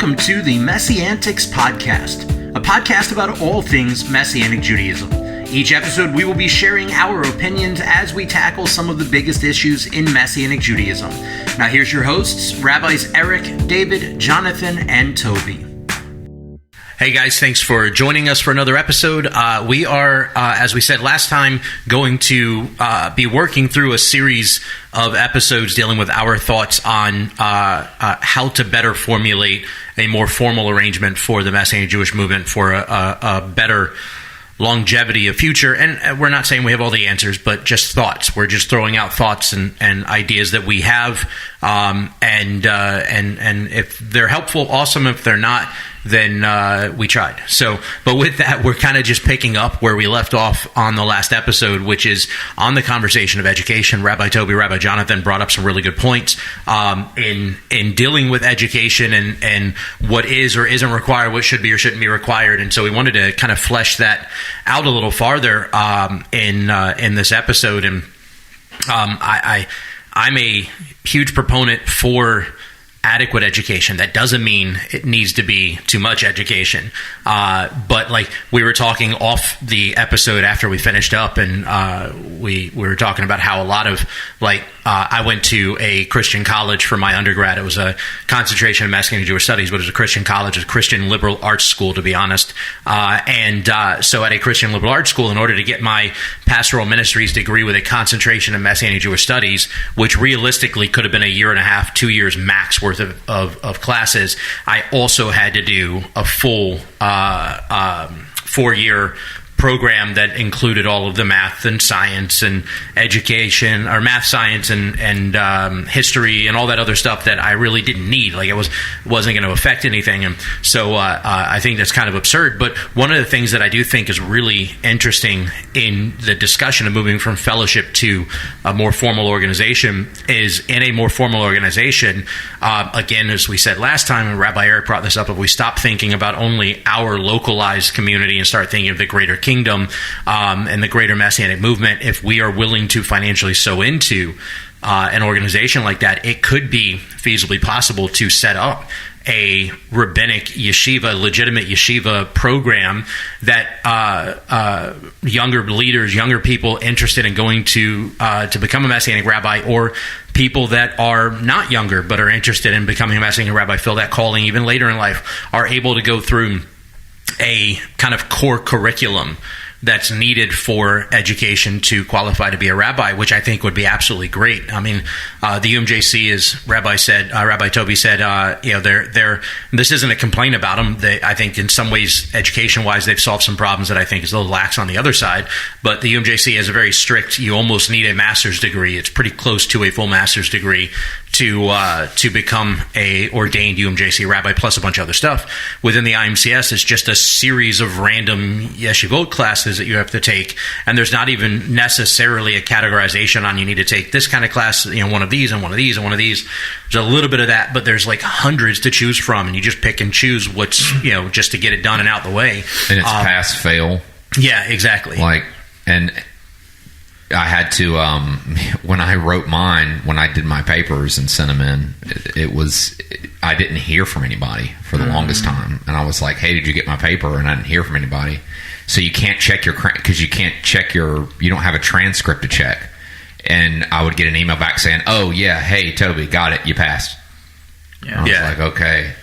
welcome to the MessianTics podcast, a podcast about all things Messianic Judaism. Each episode, we will be sharing our opinions as we tackle some of the biggest issues in Messianic Judaism. Now, here's your hosts, Rabbis Eric, David, Jonathan, and Toby. Hey guys, thanks for joining us for another episode. We are, as we said last time, going to be working through a series of episodes dealing with our thoughts on how to better formulate a more formal arrangement for the Messianic Jewish movement for a better longevity of future. And we're not saying we have all the answers, but just thoughts. We're just throwing out thoughts and ideas that we have. And if they're helpful, awesome. If they're not, then we tried. So, but with that, we're kind of just picking up where we left off on the last episode, which is on the conversation of education. Rabbi Toby, Rabbi Jonathan brought up some really good points in dealing with education and what is or isn't required, what should be or shouldn't be required. And so we wanted to kind of flesh that out a little farther in this episode. And I'm a huge proponent for adequate education. That doesn't mean it needs to be too much education. But like we were talking off the episode after we finished up, and we were talking about how a lot of I went to a Christian college for my undergrad. It was a concentration in Messianic Jewish studies, but it was a Christian college, a Christian liberal arts school, to be honest. So at a Christian liberal arts school, in order to get my pastoral ministries degree with a concentration in Messianic Jewish studies, which realistically could have been a year and a half, 2 years max worth of classes, I also had to do a full 4-year program that included all of the math and science and education, or math, science, and history and all that other stuff that I really didn't need. Like it wasn't going to affect anything. And so I think that's kind of absurd. But one of the things that I do think is really interesting in the discussion of moving from fellowship to a more formal organization is, in a more formal organization, again, as we said last time, and Rabbi Eric brought this up, if we stop thinking about only our localized community and start thinking of the greater kingdom and the greater Messianic movement, if we are willing to financially sow into an organization like that, it could be feasibly possible to set up a rabbinic yeshiva, legitimate yeshiva program that younger leaders, younger people interested in going to become a Messianic rabbi, or people that are not younger but are interested in becoming a Messianic rabbi, feel that calling even later in life, are able to go through a kind of core curriculum that's needed for education to qualify to be a rabbi, which I think would be absolutely great. I mean, the UMJC, as Rabbi Toby said, they're this isn't a complaint about them. I think in some ways, education-wise, they've solved some problems that I think is a little lax on the other side. But the UMJC is a very strict, you almost need a master's degree. It's pretty close to a full master's degree to become a ordained UMJC rabbi, plus a bunch of other stuff. Within the IMCS, it's just a series of random yeshivot classes that you have to take, and there's not even necessarily a categorization on you need to take this kind of class, one of these and one of these and one of these. There's a little bit of that, but there's like hundreds to choose from, and you just pick and choose what's just to get it done and out the way. And it's pass fail. Yeah, exactly. And I had to, when I wrote mine, when I did my papers and sent them in, I didn't hear from anybody for the longest time. And I was like, hey, did you get my paper? And I didn't hear from anybody. So you can't check because you can't check you don't have a transcript to check. And I would get an email back saying, oh yeah, hey, Toby, got it, you passed. Yeah. I was like, okay.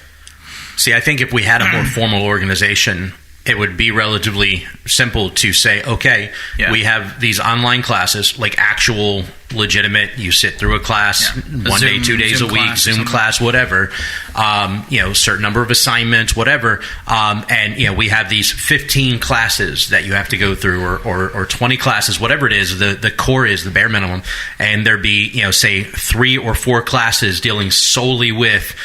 See, I think if we had a more formal organization, it would be relatively simple to say, okay, we have these online classes, like actual legitimate, you sit through a class one day, 2 days a week, Zoom class, whatever, certain number of assignments, whatever. And we have these 15 classes that you have to go through, or 20 classes, whatever it is, the core is the bare minimum. And there be, say 3 or 4 classes dealing solely with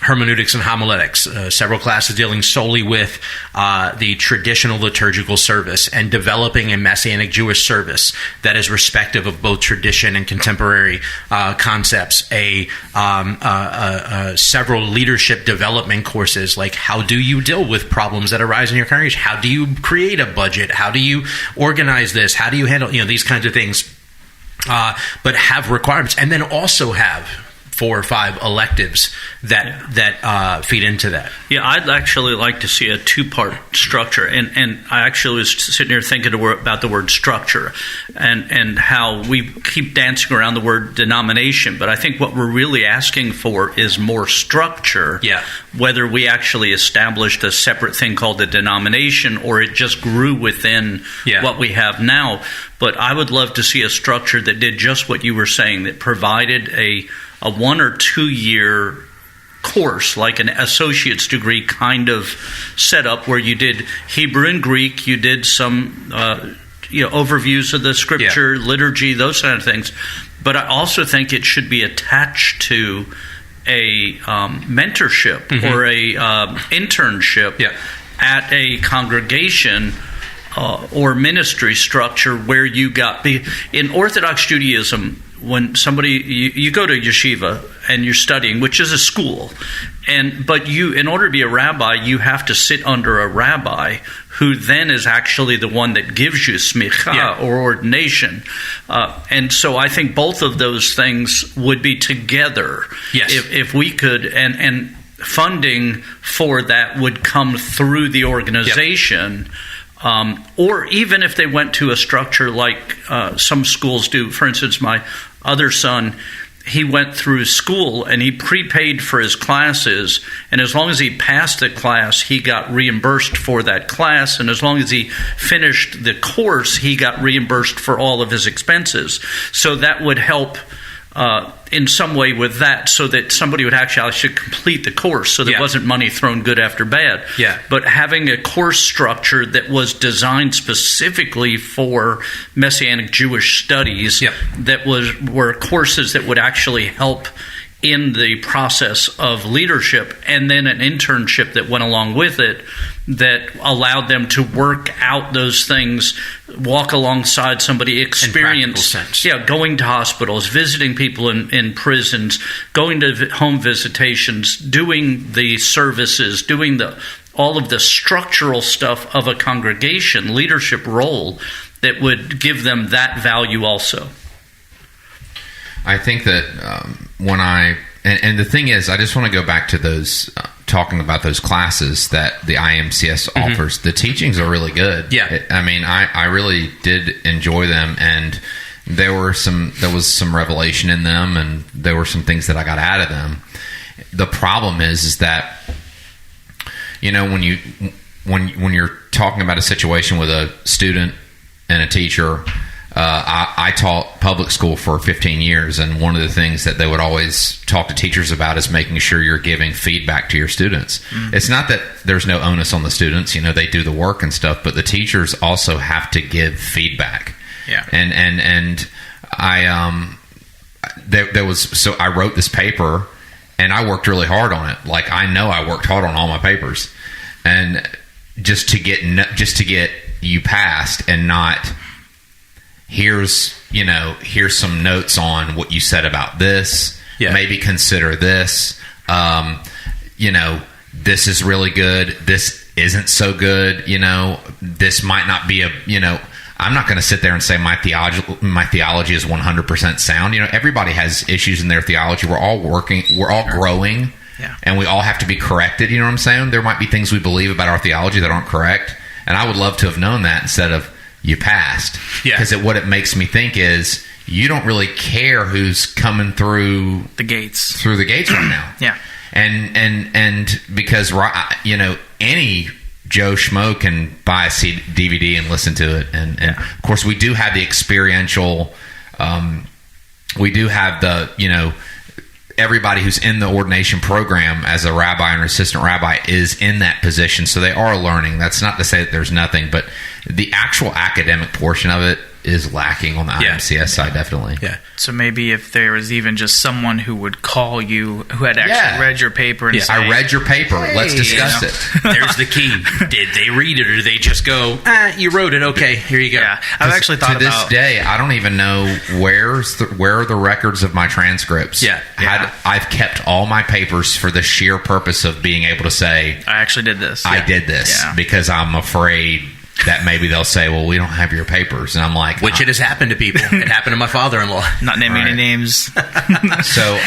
hermeneutics and homiletics, several classes dealing solely with the traditional liturgical service and developing a Messianic Jewish service that is respective of both tradition and contemporary concepts, several leadership development courses, like how do you deal with problems that arise in your congregation, how do you create a budget, how do you organize this, how do you handle these kinds of things, but have requirements, and then also have 4 or 5 electives that feed into that. Yeah, I'd actually like to see a 2-part structure, and I actually was sitting here thinking about the word structure and how we keep dancing around the word denomination, but I think what we're really asking for is more structure. Yeah. Whether we actually established a separate thing called the denomination or it just grew within what we have now. But I would love to see a structure that did just what you were saying, that provided a 1 or 2 year course, like an associate's degree kind of setup, where you did Hebrew and Greek, you did some overviews of the scripture, liturgy, those kind of things. But I also think it should be attached to a mentorship or a internship at a congregation or ministry structure where you got in Orthodox Judaism. When somebody you go to yeshiva and you're studying, which is a school, but you, in order to be a rabbi, you have to sit under a rabbi who then is actually the one that gives you smicha or ordination, and so I think both of those things would be together. Yes, if we could, and funding for that would come through the organization. Or even if they went to a structure like some schools do. For instance, my other son, he went through school and he prepaid for his classes, and as long as he passed the class, he got reimbursed for that class, and as long as he finished the course, he got reimbursed for all of his expenses. So that would help in some way with that, so that somebody would actually complete the course, so there wasn't money thrown good after bad. But having a course structure that was designed specifically for Messianic Jewish studies, that were courses that would actually help in the process of leadership, and then an internship that went along with it that allowed them to work out those things, walk alongside somebody, experience, going to hospitals, visiting people in prisons, going to home visitations, doing the services, doing all of the structural stuff of a congregation leadership role that would give them that value also. I think that and the thing is, I just want to go back to those, talking about those classes that the IMCS offers. The teachings are really good. I really did enjoy them, and there was some revelation in them, and there were some things that I got out of them. The problem is that, when you're talking about a situation with a student and a teacher. I taught public school for 15 years, and one of the things that they would always talk to teachers about is making sure you're giving feedback to your students. It's not that there's no onus on the students, they do the work and stuff, but the teachers also have to give feedback. And I I wrote this paper, and I worked really hard on it. Like, I know I worked hard on all my papers, and just to get you passed, and not here's some notes on what you said about this. Maybe consider this. This is really good. This isn't so good. This might not be I'm not going to sit there and say my theology is 100% sound. Everybody has issues in their theology. We're all growing, and we all have to be corrected. You know what I'm saying? There might be things we believe about our theology that aren't correct, and I would love to have known that instead of you passed. Because what it makes me think is you don't really care who's coming through the gates right now. And because any Joe Schmo can buy a DVD and listen to it, and of course we do have the experiential. We do have the everybody who's in the ordination program as a rabbi or assistant rabbi is in that position, so they are learning. That's not to say that there's nothing, but the actual academic portion of it is lacking on the IMCS side, definitely. So maybe if there was even just someone who would call you, who had actually read your paper and say, I read your paper, let's discuss it. There's the key. Did they read it, or did they just go, you wrote it, okay, here you go? I've actually thought to this day, I don't even know where are the records of my transcripts. I've kept all my papers for the sheer purpose of being able to say, I actually did this. I did this because I'm afraid that maybe they'll say, well, we don't have your papers. And I'm like... Which it has happened to people. It happened to my father-in-law. Not naming any names. So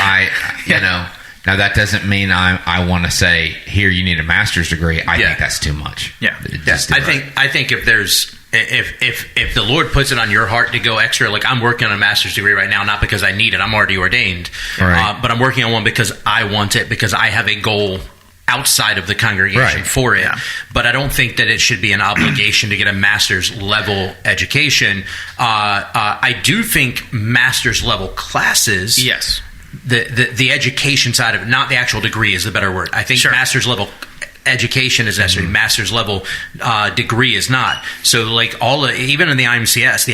now that doesn't mean I want to say, here, you need a master's degree. I think that's too much. Yeah. I think if there's... If the Lord puts it on your heart to go extra, like I'm working on a master's degree right now, not because I need it, I'm already ordained, but I'm working on one because I want it, because I have a goal outside of the congregation for it. Yeah. But I don't think that it should be an obligation to get a master's level education. I do think master's level classes, yes, the education side of it, not the actual degree is the better word. I think master's level education is necessary. Master's level degree is not. So like even in the IMCS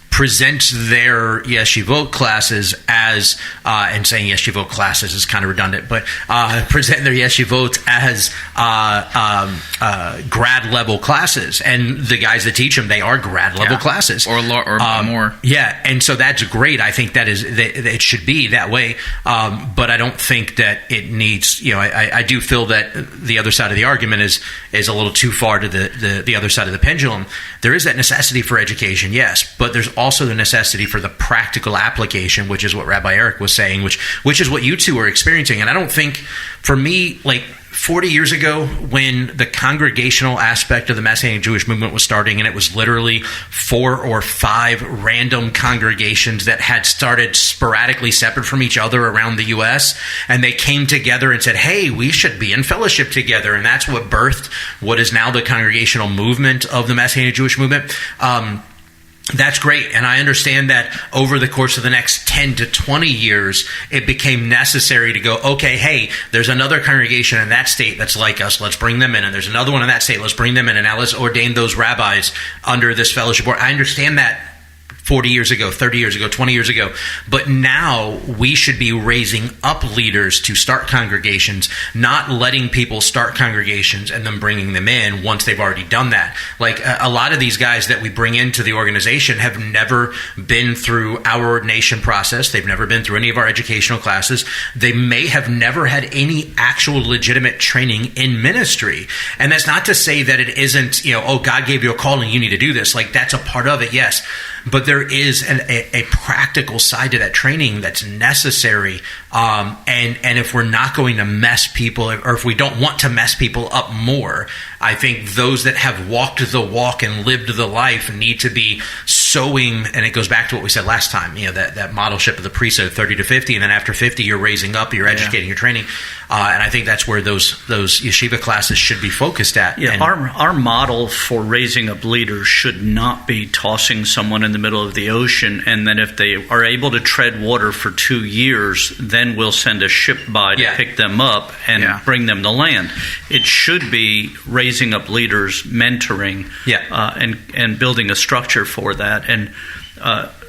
presents their yeshivot classes as, and saying yeshivot classes is kind of redundant, but present their yeshivot as grad level classes, and the guys that teach them, they are grad level classes or more. Yeah, and so that's great. I think that it should be that way, but I don't think that it needs. I do feel that the other side of the argument is a little too far to the other side of the pendulum. There is that necessity for education, yes, but there's also the necessity for the practical application, which is what Rabbi Eric was saying, which is what you two are experiencing. And I don't think, for me, like 40 years ago, when the congregational aspect of the Messianic Jewish movement was starting, and it was literally 4 or 5 random congregations that had started sporadically separate from each other around the U.S., and they came together and said, hey, we should be in fellowship together. And that's what birthed what is now the congregational movement of the Messianic Jewish movement. That's great, and I understand that over the course of the next 10 to 20 years, it became necessary to go, okay, hey, there's another congregation in that state that's like us, let's bring them in, and there's another one in that state, let's bring them in, and now let's ordain those rabbis under this fellowship board. I understand that 40 years ago, 30 years ago, 20 years ago. But now we should be raising up leaders to start congregations, not letting people start congregations and then bringing them in once they've already done that. Like a lot of these guys that we bring into the organization have never been through our ordination process. They've never been through any of our educational classes. They may have never had any actual legitimate training in ministry. And that's not to say that it isn't, God gave you a call and you need to do this. Like that's a part of it, yes. But there is a practical side to that training that's necessary. And if we're not going to mess people, or if we don't want to mess people up more, I think those that have walked the walk and lived the life need to be sowing. And it goes back to what we said last time, that modelship of the priesthood, 30 to 50. And then after 50, you're raising up, you're educating, you're training. And I think that's where those yeshiva classes should be focused at. Yeah, our model for raising up leaders should not be tossing someone in the middle of the ocean, and then if they are able to tread water for 2 years, then we'll send a ship by to pick them up and bring them to land. It should be raising up leaders, mentoring, and building a structure for that. And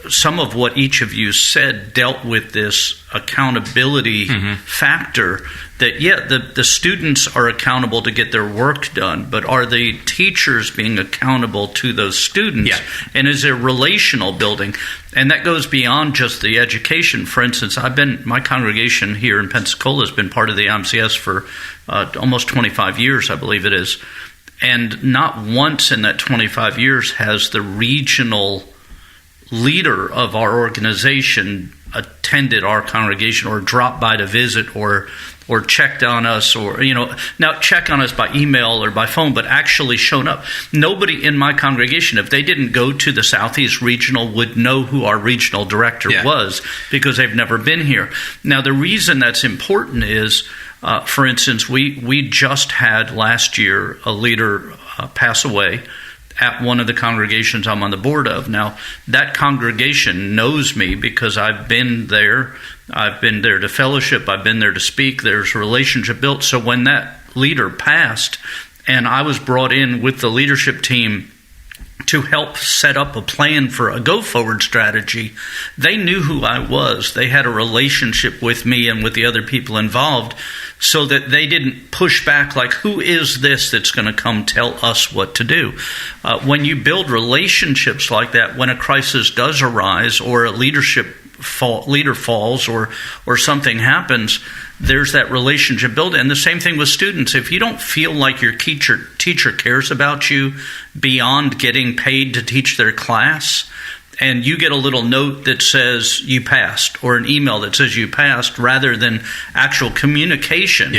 some of what each of you said dealt with this accountability factor that, the students are accountable to get their work done, but are the teachers being accountable to those students? Yeah. And is there relational building? And that goes beyond just the education. For instance, my congregation here in Pensacola has been part of the IMCS for almost 25 years, I believe it is. And not once in that 25 years has the regional leader of our organization attended our congregation or dropped by to visit or checked on us, or now check on us by email or by phone, but actually shown up. Nobody in my congregation, if they didn't go to the Southeast Regional, would know who our regional director was, because they've never been here. Now the reason that's important is, for instance, we just had last year a leader pass away at one of the congregations I'm on the board of. Now, that congregation knows me because I've been there. I've been there to fellowship. I've been there to speak. There's a relationship built. So when that leader passed and I was brought in with the leadership team to help set up a plan for a go-forward strategy, they knew who I was. They had a relationship with me and with the other people involved, so that they didn't push back like, who is this that's going to come tell us what to do? When you build relationships like that, when a crisis does arise or a leader falls or something happens, there's that relationship built. And the same thing with students. If you don't feel like your teacher cares about you beyond getting paid to teach their class, and you get a little note that says you passed, or an email that says you passed, rather than actual communication,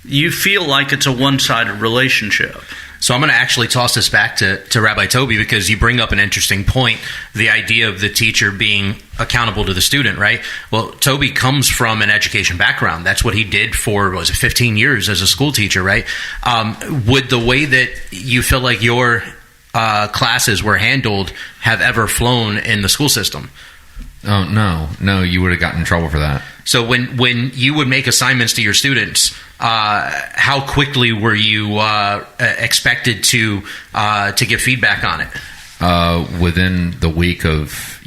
you feel like it's a one-sided relationship. So I'm going to actually toss this back to Rabbi Toby, because you bring up an interesting point, the idea of the teacher being accountable to the student, right? Well, Toby comes from an education background. That's what he did for, 15 years as a school teacher, right? Would the way that you feel like your classes were handled have ever flown in the school system? Oh, no, you would have gotten in trouble for that. So when you would make assignments to your students, how quickly were you expected to give feedback on it? Within the week of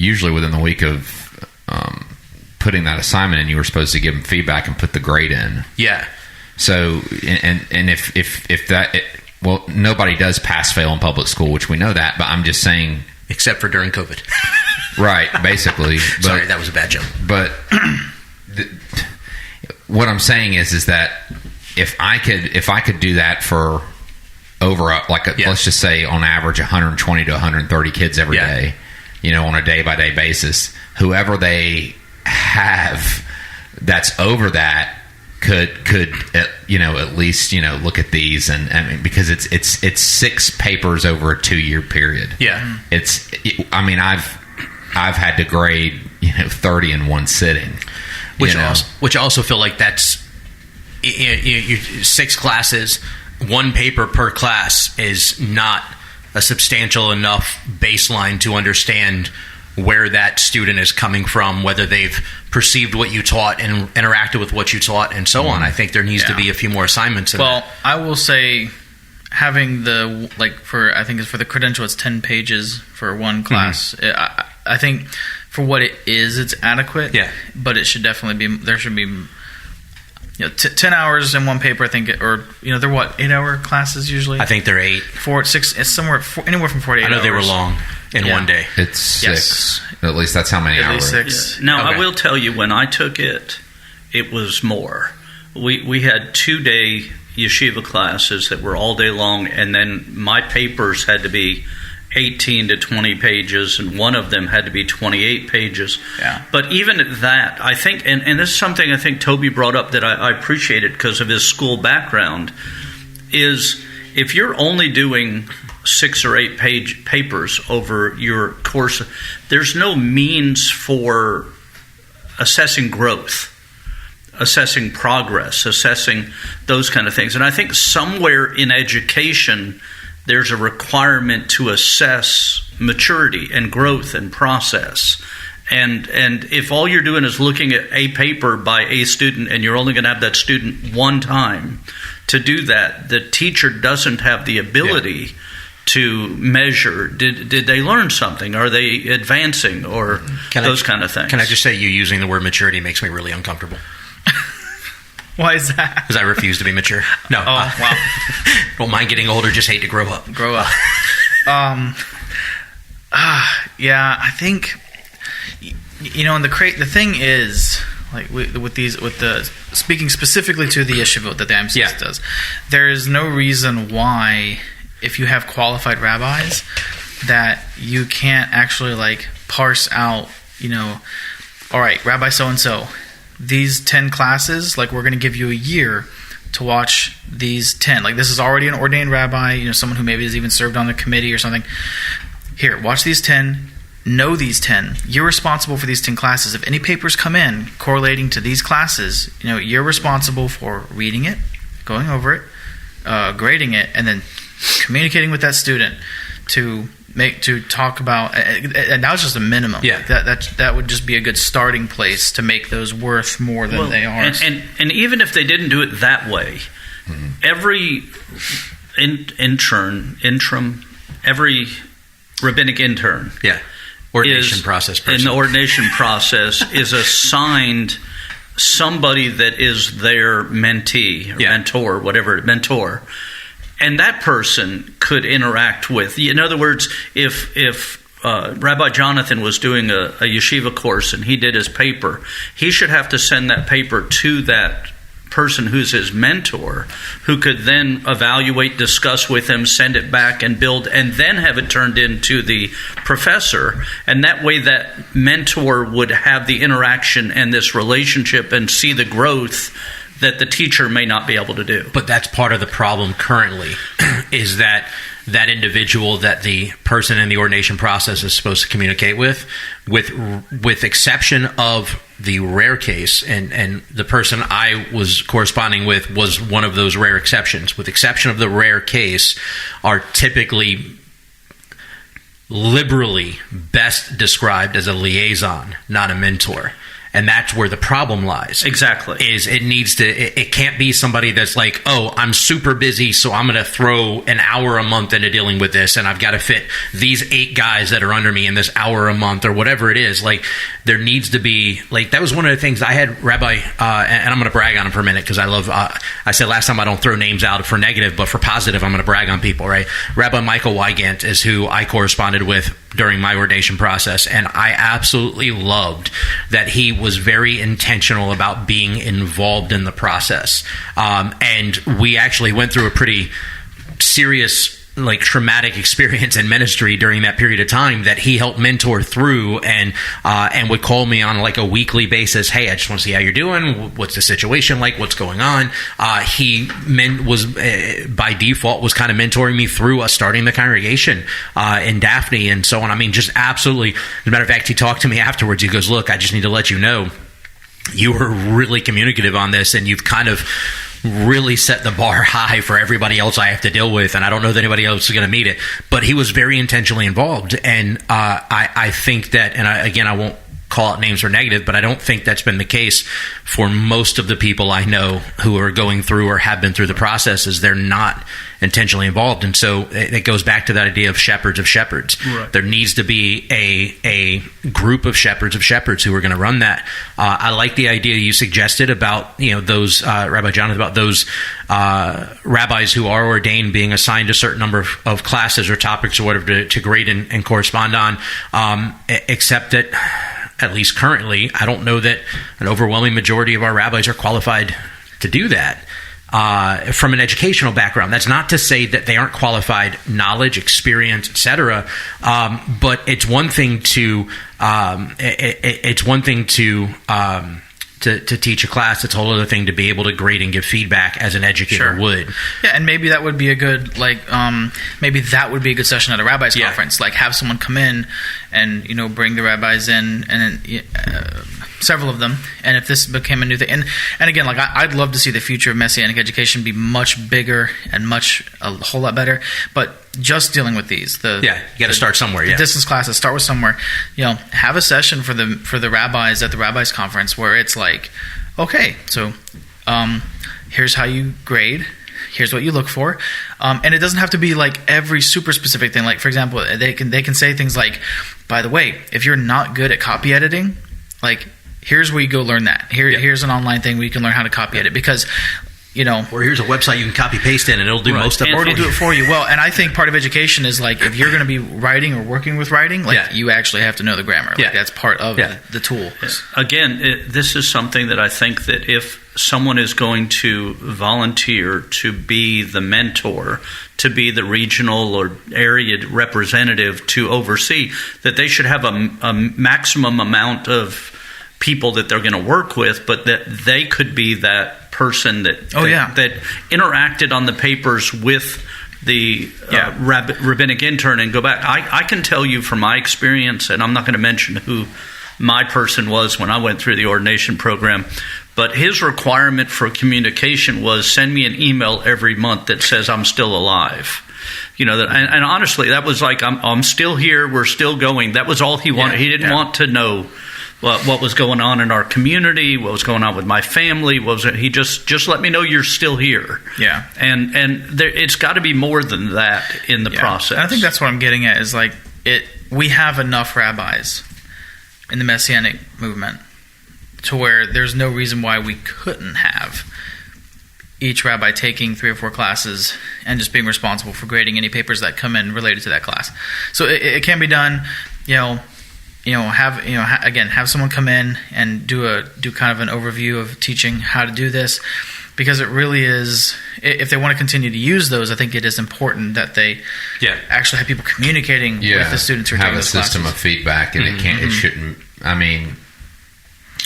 putting that assignment in, you were supposed to give them feedback and put the grade in. Yeah. So and if that well, nobody does pass fail in public school, which we know that, but I'm just saying, except for during COVID. Right, basically. Sorry, that was a bad joke. But what I'm saying is that if I could do that for over let's just say on average 120 to 130 kids every day, on a day-by-day basis, whoever they have that's over that could at least look at these, and I mean, because it's 6 papers over a 2-year period. Yeah, I've had to grade 30 in one sitting, which I also feel like that's 6 classes, 1 paper per class is not a substantial enough baseline to understand where that student is coming from, whether they've perceived what you taught and interacted with what you taught, and so on. I think there needs to be a few more assignments in that. I will say, having I think for the credential, it's 10 pages for one class. Mm-hmm. I think for what it is, it's adequate. Yeah. But it should definitely be, there should be 10 hours in one paper, I think, they're 8-hour classes usually? I think they're 8. 4, 6, it's anywhere from 4 to 8 hours. I know they were long in one day. It's 6. At least that's how many hours. At least 6. Yeah. Now, I will tell you, when I took it, it was more. We had 2-day yeshiva classes that were all day long, and then my papers had to be 18 to 20 pages, and one of them had to be 28 pages. Yeah. But even at that, I think, and this is something I think Toby brought up that I appreciated because of his school background, is if you're only doing 6 or 8 page papers over your course, there's no means for assessing growth, assessing progress, assessing those kind of things. And I think somewhere in education, there's a requirement to assess maturity and growth and process. And if all you're doing is looking at a paper by a student, and you're only going to have that student one time to do that, the teacher doesn't have the ability to measure, did they learn something? Are they advancing? Or those kind of things. Can I just say, you using the word maturity makes me really uncomfortable. Why is that? Because I refuse to be mature. No. Oh, wow. Don't mind getting older, just hate to grow up. Yeah, I think, and the thing is, like with the speaking specifically to the yeshivot that the MCS does, there is no reason why, if you have qualified rabbis, that you can't actually parse out, all right, Rabbi so-and-so, these 10 classes, we're going to give you a year to watch these 10. This is already an ordained rabbi, someone who maybe has even served on the committee or something. Here, watch these 10, know these 10. You're responsible for these 10 classes. If any papers come in correlating to these classes, you're responsible for reading it, going over it, grading it, and then communicating with that student to talk about, and that was just a minimum. Yeah. That would just be a good starting place to make those worth more than they are. And even if they didn't do it that way, every every rabbinic intern, ordination process person, in the ordination process is assigned somebody that is their mentee or mentor. And that person could interact with. In other words, if Rabbi Jonathan was doing a yeshiva course and he did his paper, he should have to send that paper to that person who's his mentor, who could then evaluate, discuss with him, send it back, and build, and then have it turned into the professor. And that way that mentor would have the interaction and this relationship and see the growth that the teacher may not be able to do. But that's part of the problem currently, is that individual that the person in the ordination process is supposed to communicate with exception of the rare case, and the person I was corresponding with was one of those rare exceptions. With exception of the rare case, are typically liberally best described as a liaison, not a mentor. And that's where the problem lies. Exactly. Is it can't be somebody that's like, oh, I'm super busy, so I'm going to throw an hour a month into dealing with this, and I've got to fit these 8 guys that are under me in this hour a month, or whatever it is. Like, there needs to be, like, that was one of the things I had Rabbi, and I'm going to brag on him for a minute, because I love, I said last time I don't throw names out for negative, but for positive, I'm going to brag on people, right? Rabbi Michael Wygant is who I corresponded with during my ordination process, and I absolutely loved that he was very intentional about being involved in the process. And we actually went through a pretty serious, like, traumatic experience in ministry during that period of time that he helped mentor through, and would call me on like a weekly basis. Hey, I just want to see how you're doing. What's the situation like? What's going on? He was by default was kind of mentoring me through us starting the congregation in Daphne and so on. I mean, just absolutely. As a matter of fact, he talked to me afterwards. He goes, "Look, I just need to let you know, you were really communicative on this, and you've kind of really set the bar high for everybody else I have to deal with, and I don't know that anybody else is going to meet it." But he was very intentionally involved, and I think that, and I won't call out names or negative, but I don't think that's been the case for most of the people I know who are going through or have been through the process, is they're not intentionally involved. And so it goes back to that idea of shepherds. Right. There needs to be a group of shepherds who are going to run that. I like the idea you suggested about, those Rabbi Jonathan, about those rabbis who are ordained being assigned a certain number of classes or topics or whatever to grade and correspond on, except that, at least currently, I don't know that an overwhelming majority of our rabbis are qualified to do that from an educational background. That's not to say that they aren't qualified, knowledge, experience, etc. But it's one thing to to teach a class. It's a whole other thing to be able to grade and give feedback as an educator would. Yeah, and maybe that would be a good maybe that would be a good session at a rabbis conference. Like, have someone come in and bring the rabbis in, and several of them. And if this became a new thing, and again, like, I'd love to see the future of Messianic education be much bigger and a whole lot better. But just dealing with these, you got to start somewhere. The distance classes, start with somewhere. Have a session for the rabbis at the rabbis conference where it's like, okay, so here's how you grade. Here's what you look for, and it doesn't have to be like every super specific thing. Like, for example, they can say things like, by the way, if you're not good at copy editing, like, here's where you go learn that. Here's an online thing where you can learn how to copy edit, because or here's a website you can copy paste in and it'll do most of it. Or it'll do it for you. Well, and I think part of education is, like, if you're going to be writing or working with writing, you actually have to know the grammar. Like, that's part of the tool. Yeah. Again, this is something that I think that if someone is going to volunteer to be the mentor, to be the regional or area representative to oversee, that they should have a maximum amount of people that they're going to work with, but that they could be that person that interacted on the papers with the rabbinic intern and go back. I can tell you from my experience, and I'm not going to mention who my person was when I went through the ordination program, but his requirement for communication was send me an email every month that says I'm still alive. And honestly, that was like, I'm still here, we're still going. That was all he wanted. He didn't want to know what was going on in our community, what was going on with my family. He just let me know you're still here. Yeah. And it's got to be more than that in the process. And I think that's what I'm getting at, is like, we have enough rabbis in the Messianic movement to where there's no reason why we couldn't have each rabbi taking 3 or 4 classes and just being responsible for grading any papers that come in related to that class. So it can be done. Have someone come in and do kind of an overview of teaching how to do this. because it really is, if they want to continue to use those, I think it is important that they actually have people communicating with the students who are taking those classes. Have a system of feedback, and it shouldn't, I mean,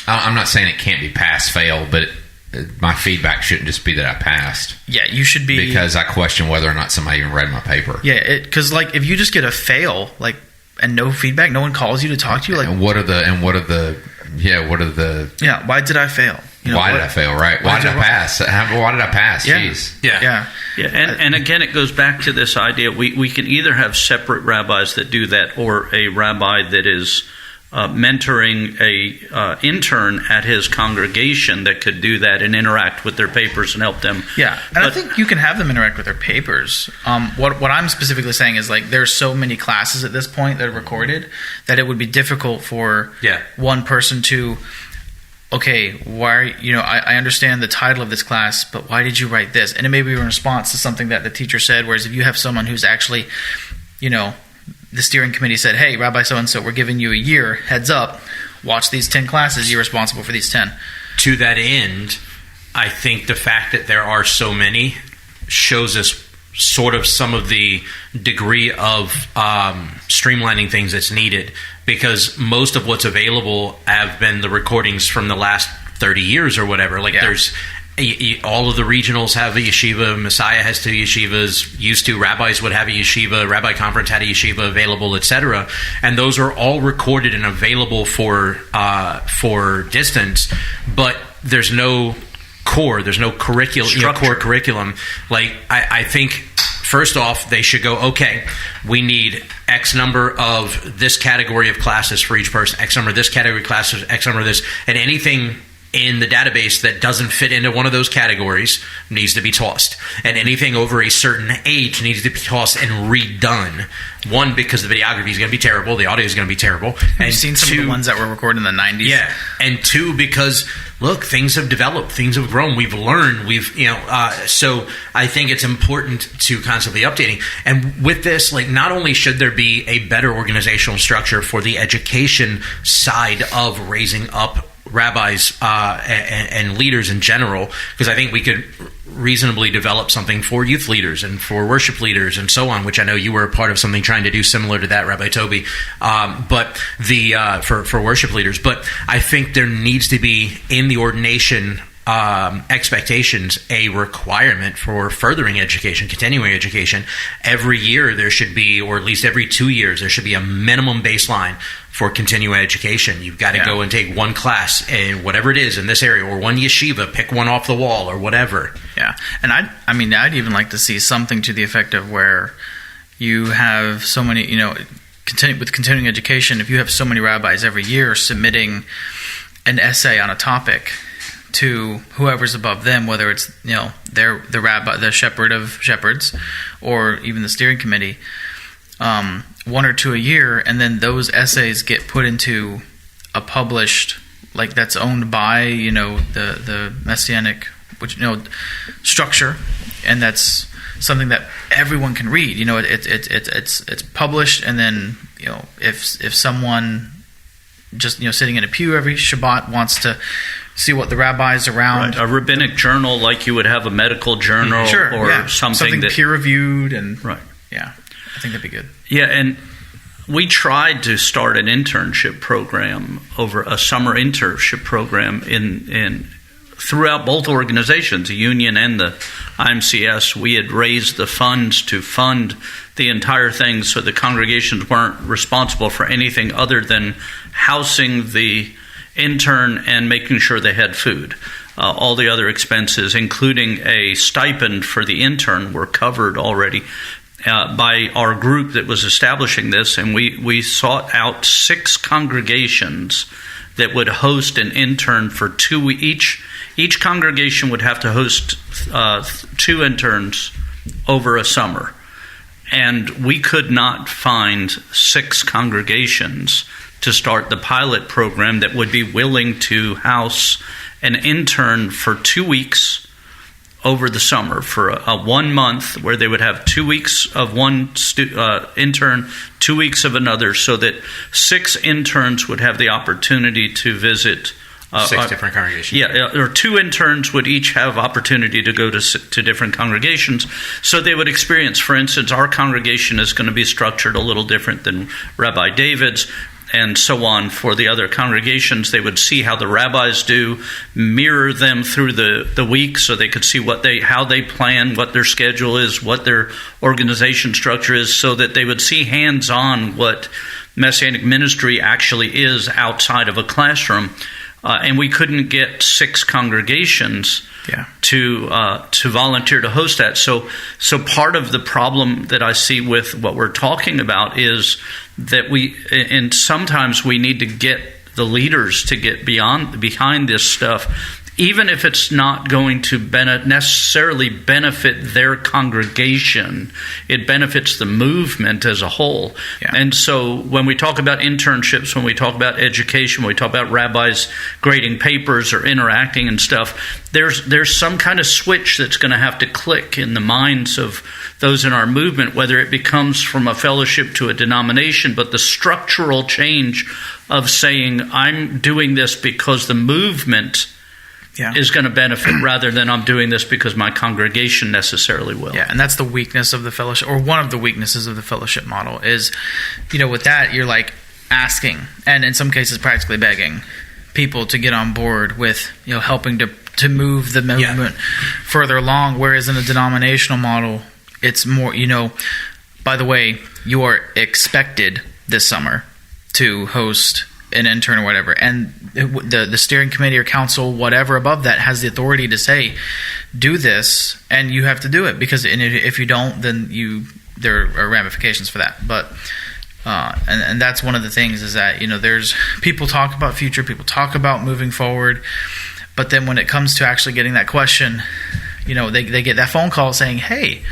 I'm not saying it can't be pass-fail, but my feedback shouldn't just be that I passed. Yeah, you should be, because I question whether or not somebody even read my paper. Yeah, because like if you just get a fail, like, and no feedback, no one calls you to talk to you, like, why did I fail? Why did I fail? Right? Why did I pass? Why did I pass? Yeah. Jeez. Yeah. And again, it goes back to this idea: we can either have separate rabbis that do that, or a rabbi that is mentoring a intern at his congregation that could do that and interact with their papers and help them. Yeah, and I think you can have them interact with their papers. What I'm specifically saying is, like, there's so many classes at this point that are recorded that it would be difficult for one person to, okay, why, I understand the title of this class, but why did you write this? And it may be in response to something that the teacher said, whereas if you have someone who's actually, the steering committee said, hey, Rabbi so-and-so, we're giving you a year, heads up, watch these 10 classes, you're responsible for these 10. To that end, I think the fact that there are so many shows us sort of some of the degree of streamlining things that's needed, because most of what's available have been the recordings from the last 30 years or whatever. Like there's all of the regionals have a yeshiva. Messiah has 2 yeshivas. Used to, rabbis would have a yeshiva. Rabbi Conference had a yeshiva available, etc. And those are all recorded and available for distance. But there's no core. There's no curriculum. Core curriculum. Like I think, first off, they should go, okay, we need X number of this category of classes for each person. X number of this category of classes. X number of this, and anything in the database that doesn't fit into one of those categories needs to be tossed. And anything over a certain age needs to be tossed and redone. One, because the videography is going to be terrible. The audio is going to be terrible. And you've seen some of the ones that were recorded in the 90s. Yeah. And 2, because, look, things have developed. Things have grown. We've learned. So I think it's important to constantly updating. And with this, like, not only should there be a better organizational structure for the education side of raising up rabbis and leaders in general, because I think we could reasonably develop something for youth leaders and for worship leaders and so on, which I know you were a part of something trying to do similar to that, Rabbi Toby, but for worship leaders. But I think there needs to be in the ordination expectations a requirement for furthering education, continuing education. Every year there should be, or at least every 2 years, there should be a minimum baseline for continuing education. You've got to go and take one class, and whatever it is in this area, or one yeshiva, pick one off the wall or whatever. Yeah, and I'd even like to see something to the effect of where you have so many, with continuing education, if you have so many rabbis every year submitting an essay on a topic to whoever's above them, whether it's they're the rabbi, the shepherd of shepherds, or even the steering committee, 1 or 2 a year, and then those essays get put into a published, like, that's owned by the Messianic structure, and that's something that everyone can read. It's published, and then if someone just sitting in a pew every Shabbat wants to see what the rabbis around, a rabbinic journal, like you would have a medical journal, something that peer reviewed, and I think that'd be good. Yeah, and we tried to start an internship program, over a summer internship program in throughout both organizations, the union and the IMCS. We had raised the funds to fund the entire thing, so the congregations weren't responsible for anything other than housing the intern and making sure they had food. All the other expenses, including a stipend for the intern, were covered already by our group that was establishing this, and we sought out 6 congregations that would host an intern for 2 weeks. Each congregation would have to host 2 interns over a summer, and we could not find 6 congregations to start the pilot program that would be willing to house an intern for 2 weeks over the summer, for a 1 month, where they would have 2 weeks of one intern, 2 weeks of another, so that 6 interns would have the opportunity to visit 6 different congregations. Yeah, or 2 interns would each have opportunity to go to different congregations. So they would experience, for instance, our congregation is going to be structured a little different than Rabbi David's, and so on for the other congregations. They would see how the rabbis do, mirror them through the week so they could see how they plan, what their schedule is, what their organization structure is, so that they would see hands-on what Messianic ministry actually is outside of a classroom. And we couldn't get 6 congregations to volunteer to host that. So part of the problem that I see with what we're talking about is that sometimes we need to get the leaders to get behind this stuff, even if it's not going to necessarily benefit their congregation. It benefits the movement as a whole. Yeah. And so when we talk about internships, when we talk about education, when we talk about rabbis grading papers or interacting and stuff, there's some kind of switch that's going to have to click in the minds of those in our movement, whether it becomes from a fellowship to a denomination, but the structural change of saying, I'm doing this because the movement is going to benefit rather than I'm doing this because my congregation necessarily will. Yeah, and that's the weakness of the fellowship, or one of the weaknesses of the fellowship model is, with that, you're like asking, and in some cases practically begging people to get on board with, helping to move the movement further along, whereas in a denominational model, it's more, by the way, you are expected this summer to host an intern or whatever, and the steering committee or council, whatever above that, has the authority to say, do this, and you have to do it, because if you don't, then there are ramifications for that. But and that's one of the things is that there's people talk about future, people talk about moving forward, but then when it comes to actually getting that question, they get that phone call saying, hey,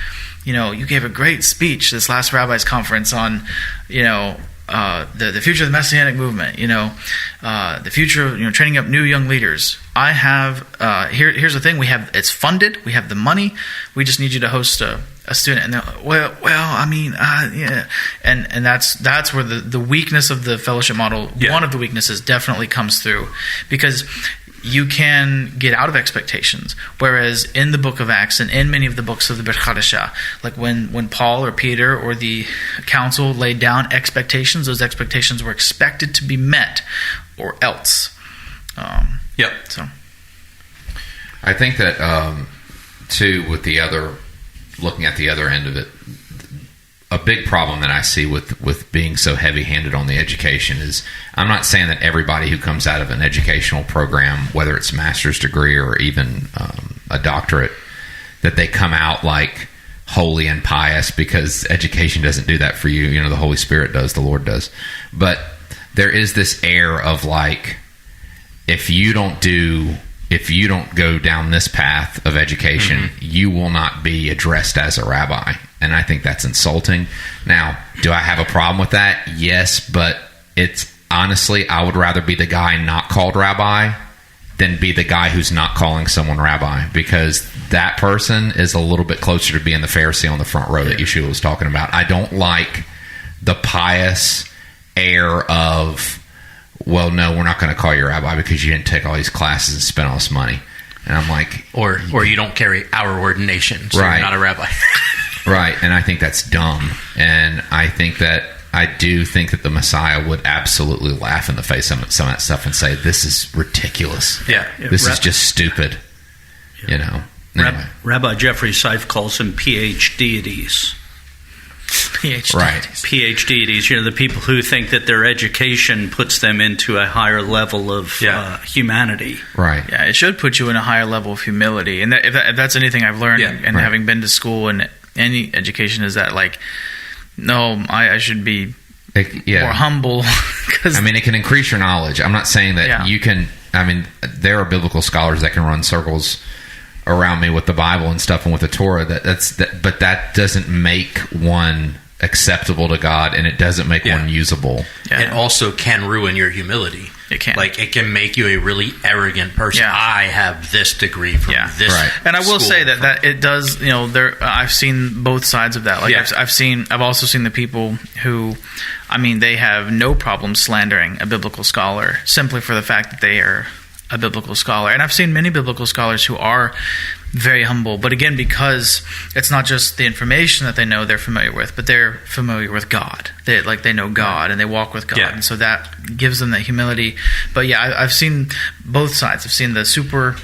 you gave a great speech this last rabbis conference on the future of the Messianic movement, the future of training up new young leaders. I have here's the thing: it's funded, we have the money. We just need you to host a student. And they're like, and that's where the weakness of the fellowship model. One of the weaknesses definitely comes through, because you can get out of expectations. Whereas in the book of Acts and in many of the books of the Brit Chadashah, like when Paul or Peter or the council laid down expectations, those expectations were expected to be met or else. So I think that, too, with looking at the other end of it, a big problem that I see with being so heavy-handed on the education is, I'm not saying that everybody who comes out of an educational program, whether it's a master's degree or even a doctorate, that they come out like holy and pious, because education doesn't do that for you. The Holy Spirit does, the Lord does. But there is this air of like, if you don't go down this path of education, you will not be addressed as a rabbi. And I think that's insulting. Now, do I have a problem with that? Yes, but it's honestly, I would rather be the guy not called rabbi than be the guy who's not calling someone rabbi, because that person is a little bit closer to being the Pharisee on the front row that Yeshua was talking about. I don't like the pious air of, well, no, we're not going to call you rabbi because you didn't take all these classes and spend all this money. And I'm like... Or you don't carry our ordination, so you're not a rabbi. Right, and I think that's dumb. And I do think that the Messiah would absolutely laugh in the face of some of that stuff and say, this is ridiculous. This is just stupid. Anyway. Rabbi Jeffrey Seif calls them PhD deities. PhD deities, the people who think that their education puts them into a higher level of humanity. Right. Yeah, it should put you in a higher level of humility. And if that's anything I've learned, having been to school and any education, is that like, no, I should be more humble. It can increase your knowledge. I'm not saying that you can. There are biblical scholars that can run circles around me with the Bible and stuff and with the Torah. But that doesn't make one acceptable to God, and it doesn't make one usable. It also can ruin your humility. It can. It can make you a really arrogant person. I have this degree from this. Right. And I will say that it does. I've seen both sides of that. I've also seen the people who, they have no problem slandering a biblical scholar simply for the fact that they are a biblical scholar. And I've seen many biblical scholars who are very humble, but again, because it's not just the information that they know they're familiar with, but they're familiar with God. They know God and they walk with God, and so that gives them that humility. But yeah, I've seen both sides. I've seen the super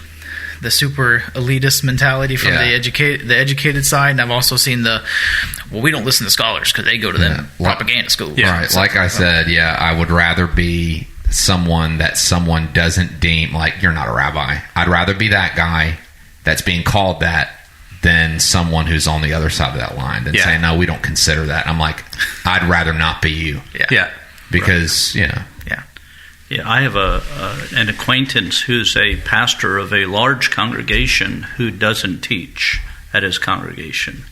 elitist mentality from the educated side, and I've also seen we don't listen to scholars because they go to them propaganda schools. Yeah, right. Like I said, I would rather be someone that someone doesn't deem like, you're not a rabbi. I'd rather be that guy that's being called that than someone who's on the other side of that line and saying, no, we don't consider that. I'm like, I'd rather not be you. Yeah. Because, Yeah, I have an acquaintance who's a pastor of a large congregation who doesn't teach at his congregation.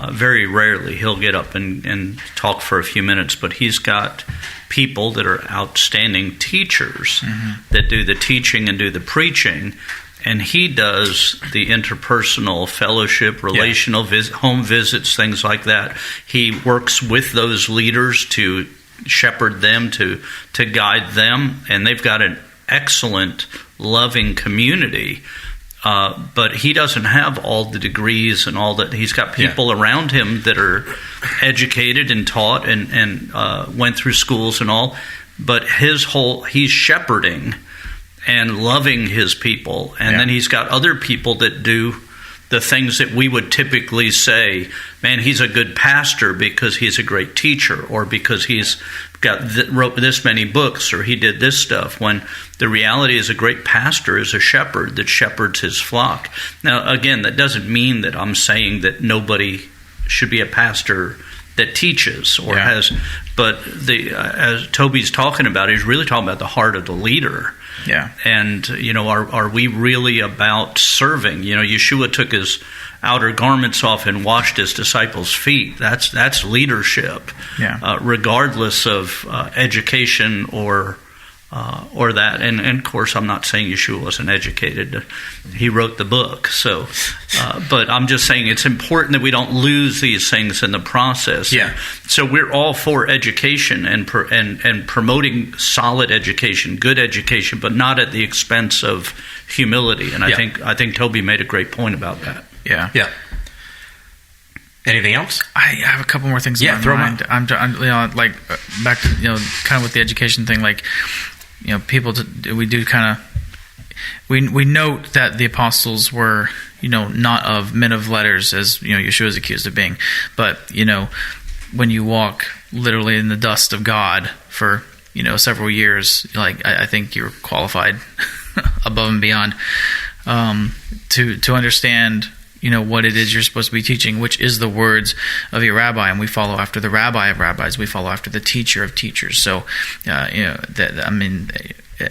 Very rarely he'll get up and talk for a few minutes, but he's got people that are outstanding teachers that do the teaching and do the preaching, and he does the interpersonal fellowship, relational home visits, things like that. He works with those leaders to shepherd them, to guide them, and they've got an excellent, loving community. But he doesn't have all the degrees and all that. He's got people around him that are educated and taught and went through schools and all. But he's shepherding and loving his people. And then he's got other people that do the things that we would typically say, man, he's a good pastor because he's a great teacher, or because he's wrote this many books, or he did this stuff, when the reality is a great pastor is a shepherd that shepherds his flock. Now, again, that doesn't mean that I'm saying that nobody should be a pastor that teaches or has, but as Toby's talking about, he's really talking about the heart of the leader. Yeah. And, are we really about serving? Yeshua took his outer garments off and washed his disciples' feet. That's leadership. Yeah. Regardless of education or that. And of course, I'm not saying Yeshua wasn't educated. He wrote the book. So, but I'm just saying it's important that we don't lose these things in the process. Yeah. So we're all for education and promoting solid education, good education, but not at the expense of humility. And I think Toby made a great point about that. Yeah. Yeah. Anything else? I have a couple more things in my mind. I'm back to kind of with the education thing. People we do kind of we note that the apostles were not of men of letters, as Yeshua is accused of being, but when you walk literally in the dust of God for several years, I think you're qualified above and beyond to understand what it is you're supposed to be teaching, which is the words of your rabbi, and we follow after the rabbi of rabbis. We follow after the teacher of teachers. So,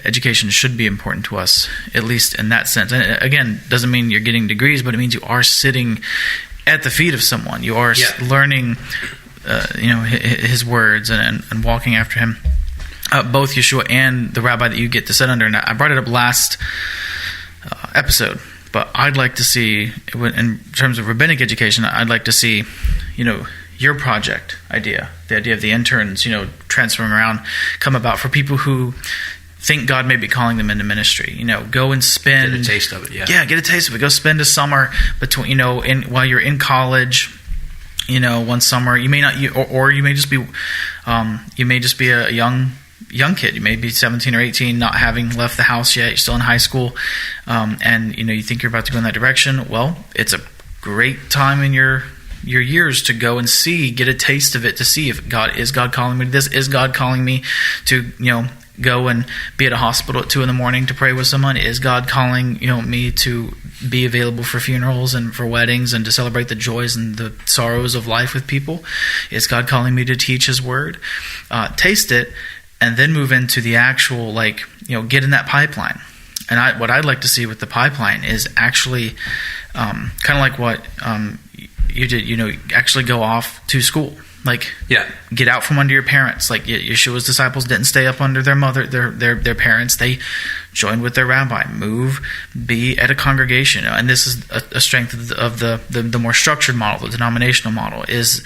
education should be important to us, at least in that sense. And again, doesn't mean you're getting degrees, but it means you are sitting at the feet of someone. You are learning, his words and walking after him. Both Yeshua and the rabbi that you get to sit under. And I brought it up last episode. But I'd like to see, in terms of rabbinic education, I'd like to see, your project idea, the idea of the interns, transferring around, come about for people who think God may be calling them into ministry. Go and spend... Get a taste of it, Yeah, get a taste of it. Go spend a summer between, while you're in college, one summer. You may not, or you may just be, a young kid. You may be 17 or 18, not having left the house yet. You're still in high school, and you think you're about to go in that direction. Well, it's a great time in your years to go and get a taste of it, to see if God calling me to this? Is God calling me to go and be at a hospital at 2 a.m. to pray with someone? Is God calling me to be available for funerals and for weddings and to celebrate the joys and the sorrows of life with people? Is God calling me to teach His word? Taste it. And then move into the actual, get in that pipeline. And what I'd like to see with the pipeline is actually kind of like what you did, actually go off to school. Get out from under your parents. Yeshua's disciples didn't stay up under their mother, their parents. They joined with their rabbi. Be at a congregation. And this is a strength of the more structured model, the denominational model, is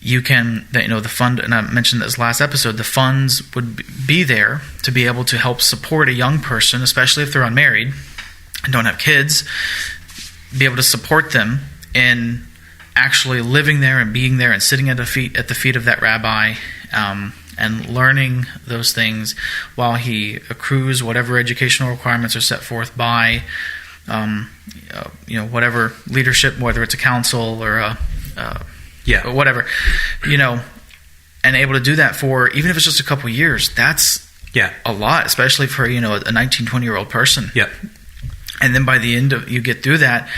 the fund, and I mentioned this last episode, the funds would be there to be able to help support a young person, especially if they're unmarried and don't have kids, be able to support them in actually living there and being there and sitting at the feet of that rabbi, and learning those things while he accrues whatever educational requirements are set forth by whatever leadership, whether it's a council or or whatever, and able to do that for, even if it's just a couple years, that's a lot, especially for a 19, 20-year-old person. And then by the end of, you get through that,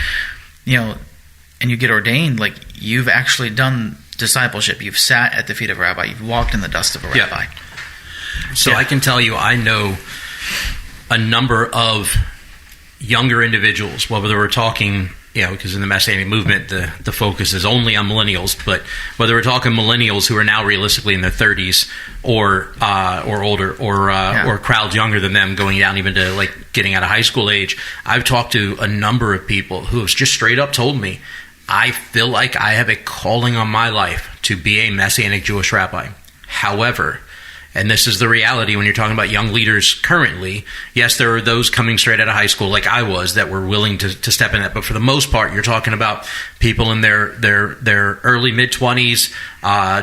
and you get ordained, like, you've actually done discipleship. You've sat at the feet of a rabbi. You've walked in the dust of a rabbi. So I can tell you, I know a number of younger individuals, whether we're talking, because in the Messianic movement, the focus is only on millennials, but whether we're talking millennials who are now realistically in their 30s or older, or crowds younger than them, going down even to like getting out of high school age, I've talked to a number of people who have just straight up told me, I feel like I have a calling on my life to be a Messianic Jewish rabbi. However, and this is the reality when you're talking about young leaders currently, yes, there are those coming straight out of high school like I was that were willing to step in that. But for the most part, you're talking about people in their early mid-20s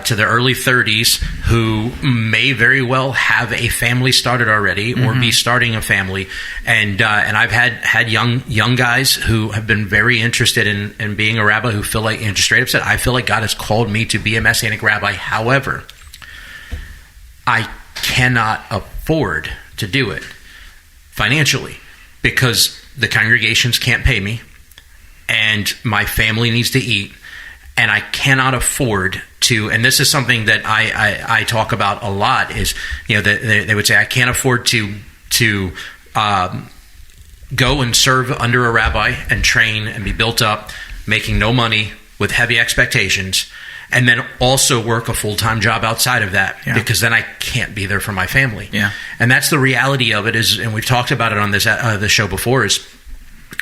to their early 30s who may very well have a family started already or be starting a family. And I've had young guys who have been very interested in being a rabbi who feel like, and just straight up said, I feel like God has called me to be a Messianic rabbi. However, I cannot afford to do it financially because the congregations can't pay me and my family needs to eat, and I cannot afford to, and this is something that I talk about a lot, is, they would say, I can't afford to go and serve under a rabbi and train and be built up, making no money with heavy expectations, and then also work a full-time job outside of that, because then I can't be there for my family. And that's the reality of it, is, and we've talked about it on this the show before, is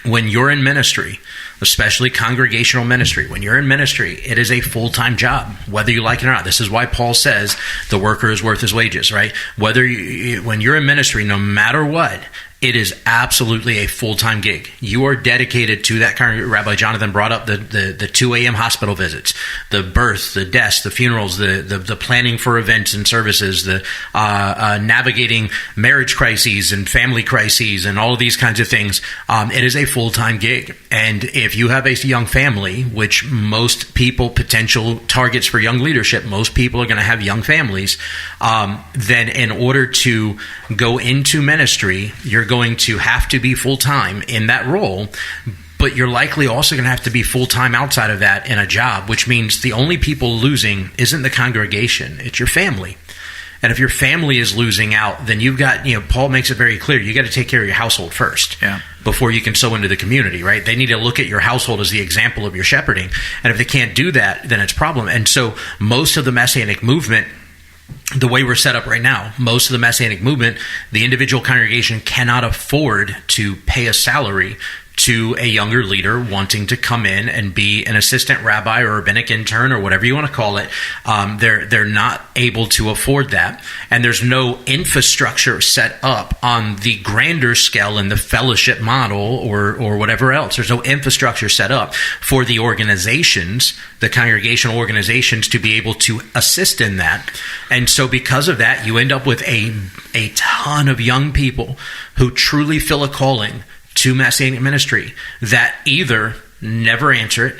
when you're in ministry, especially congregational ministry, when you're in ministry, it is a full-time job, whether you like it or not. This is why Paul says the worker is worth his wages, right? When you're in ministry, no matter what, it is absolutely a full-time gig. You are dedicated to that. Rabbi Jonathan brought up the 2 a.m. hospital visits, the births, the deaths, the funerals, the planning for events and services, the navigating marriage crises and family crises and all of these kinds of things. It is a full-time gig. And if you have a young family, which most people, potential targets for young leadership, most people are going to have young families, then in order to go into ministry, you're going to have to be full-time in that role, but you're likely also going to have to be full-time outside of that in a job, which means the only people losing isn't the congregation, it's your family. And if your family is losing out, then you've got, Paul makes it very clear, you got to take care of your household first before you can sow into the community, right? They need to look at your household as the example of your shepherding. And if they can't do that, then it's a problem. And so most of the Messianic movement, the way we're set up right now, most of the Messianic movement, the individual congregation cannot afford to pay a salary to a younger leader wanting to come in and be an assistant rabbi or rabbinic intern or whatever you want to call it. They're not able to afford that. And there's no infrastructure set up on the grander scale in the fellowship model or whatever else. There's no infrastructure set up for the organizations, the congregational organizations, to be able to assist in that. And so because of that, you end up with a ton of young people who truly feel a calling to Messianic ministry that either never answer it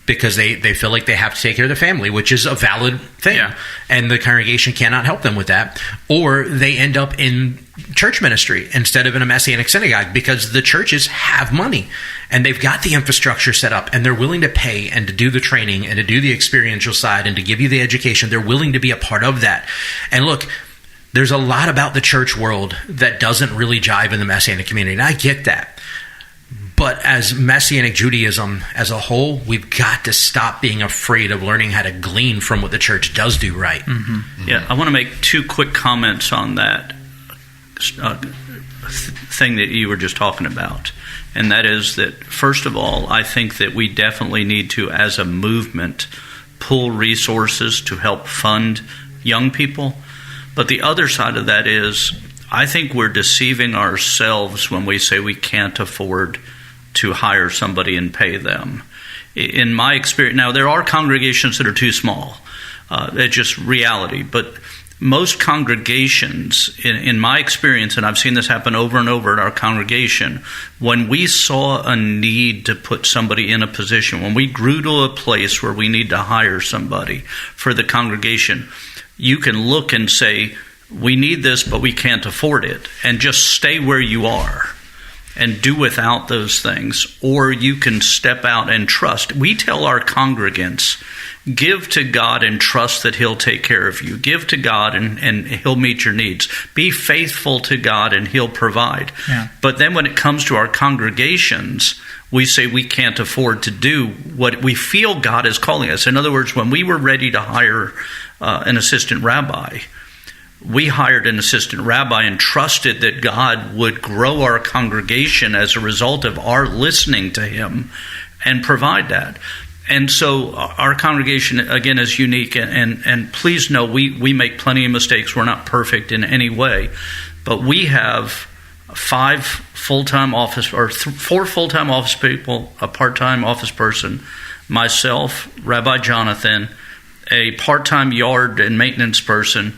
because they feel like they have to take care of their family, which is a valid thing, and the congregation cannot help them with that, or they end up in church ministry instead of in a Messianic synagogue because the churches have money and they've got the infrastructure set up and they're willing to pay and to do the training and to do the experiential side and to give you the education. They're willing to be a part of that. And look, there's a lot about the church world that doesn't really jive in the Messianic community, and I get that. But as Messianic Judaism as a whole, we've got to stop being afraid of learning how to glean from what the church does do right. Yeah, I want to make 2 quick comments on that thing that you were just talking about. And that is that, first of all, I think that we definitely need to, as a movement, pool resources to help fund young people. But the other side of that is, I think we're deceiving ourselves when we say we can't afford to hire somebody and pay them. In my experience, now there are congregations that are too small. It's just reality. But most congregations, in my experience, and I've seen this happen over and over at our congregation, when we saw a need to put somebody in a position, when we grew to a place where we need to hire somebody for the congregation, you can look and say, we need this, but we can't afford it, and just stay where you are and do without those things. Or you can step out and trust. We tell our congregants, give to God and trust that He'll take care of you. Give to God and He'll meet your needs. Be faithful to God and He'll provide. Yeah. But then when it comes to our congregations, we say we can't afford to do what we feel God is calling us. In other words, when we were ready to hire an assistant rabbi, we hired an assistant rabbi and trusted that God would grow our congregation as a result of our listening to Him and provide that. And so our congregation, again, is unique. And please know, we make plenty of mistakes. We're not perfect in any way. But we have 4 full-time office people, a part-time office person, myself, Rabbi Jonathan, a part-time yard and maintenance person,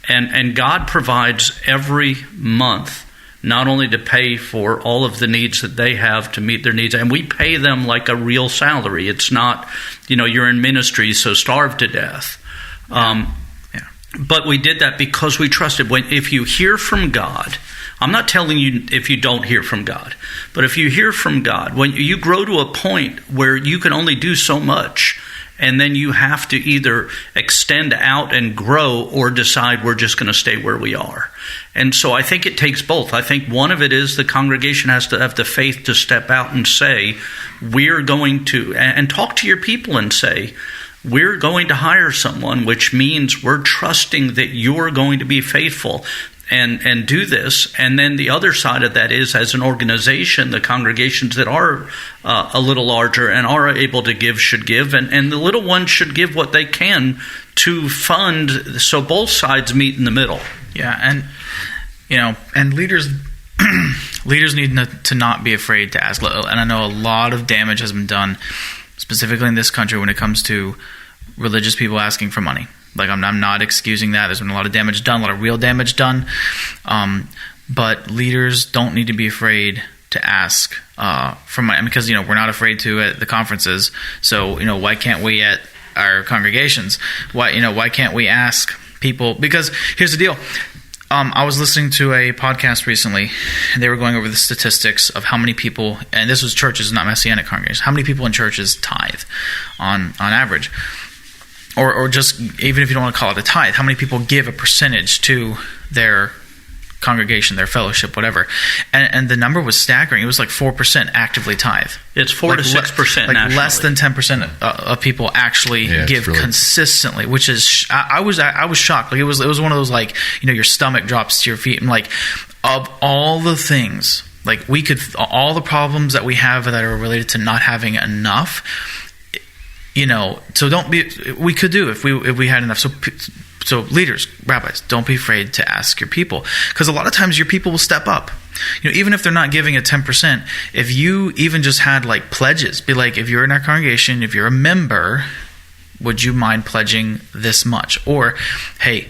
and God provides every month, not only to pay for all of the needs that they have to meet their needs, and we pay them like a real salary. It's not, you're in ministry, so starve to death. But we did that because we trusted. If you hear from God, I'm not telling you if you don't hear from God, but if you hear from God, when you grow to a point where you can only do so much, and then you have to either extend out and grow or decide we're just going to stay where we are. And so I think it takes both. I think one of it is the congregation has to have the faith to step out and say, we're going to, and talk to your people and say, we're going to hire someone, which means we're trusting that you're going to be faithful and do this. And then the other side of that is, as an organization, the congregations that are a little larger and are able to give should give, and the little ones should give what they can to fund, so both sides meet in the middle. Yeah, and leaders need to not be afraid to ask. And I know a lot of damage has been done, specifically in this country, when it comes to religious people asking for money. Like, I'm not excusing that. There's been a lot of damage done, a lot of real damage done. But leaders don't need to be afraid to ask for money, because we're not afraid to at the conferences. So why can't we at our congregations? Why can't we ask people? Because here's the deal. I was listening to a podcast recently, and they were going over the statistics of how many people, and this was churches, not Messianic congregations, how many people in churches tithe on average. Or just, even if you don't want to call it a tithe, how many people give a percentage to their congregation, their fellowship, whatever. And the number was staggering. It was like 4% actively tithe. It's 4 to 6% nationally. Less than 10% of people actually give consistently, which is, I was shocked. Like, it was one of those, like, your stomach drops to your feet. And like, of all the things, like, all the problems that we have that are related to not having enough, so we could do if we had enough. So leaders, rabbis, don't be afraid to ask your people, because a lot of times your people will step up. Even if they're not giving a 10%, if you even just had like pledges, be like, if you're in our congregation, if you're a member, would you mind pledging this much? Or, hey,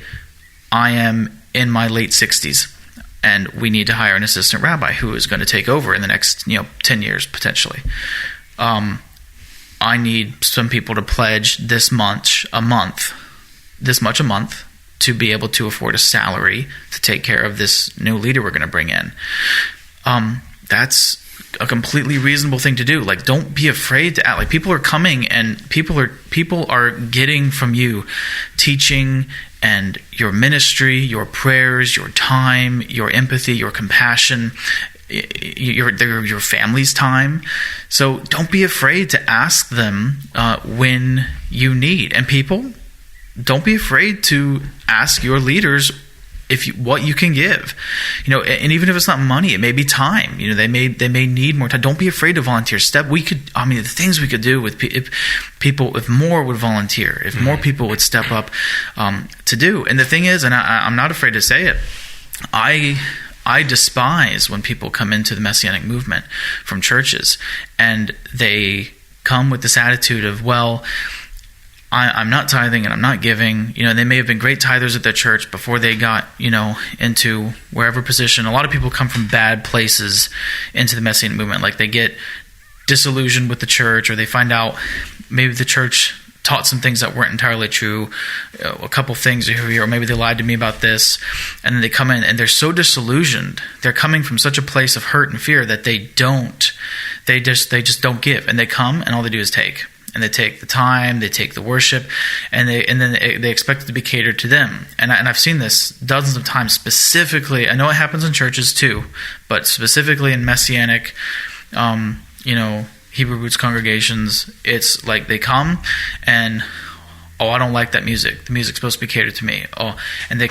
I am in my late 60s and we need to hire an assistant rabbi who is going to take over in the next 10 years potentially. I need some people to pledge this much a month to be able to afford a salary to take care of this new leader we're going to bring in. That's a completely reasonable thing to do. Like, don't be afraid to act. Like, people are coming, and people are getting from you teaching and your ministry, your prayers, your time, your empathy, your compassion, your family's time. So don't be afraid to ask them when you need. And people, don't be afraid to ask your leaders what you can give, and even if it's not money, it may be time. They may need more time. Don't be afraid to volunteer. The things we could do with if more would volunteer, if more people would step up to do. And the thing is, and I'm not afraid to say it, I despise when people come into the Messianic movement from churches and they come with this attitude of, well, I'm not tithing and I'm not giving. They may have been great tithers at their church before they got, into wherever position. A lot of people come from bad places into the Messianic movement. Like they get disillusioned with the church, or they find out maybe the church taught some things that weren't entirely true, a couple things here, or maybe they lied to me about this, and then they come in and they're so disillusioned. They're coming from such a place of hurt and fear that they just don't give, and they come and all they do is take, and they take the time, they take the worship, and then they expect it to be catered to them. And I've seen this dozens of times. Specifically, I know it happens in churches too, but specifically in Messianic, Hebrew roots congregations, it's like they come and, I don't like that music. The music's supposed to be catered to me. And they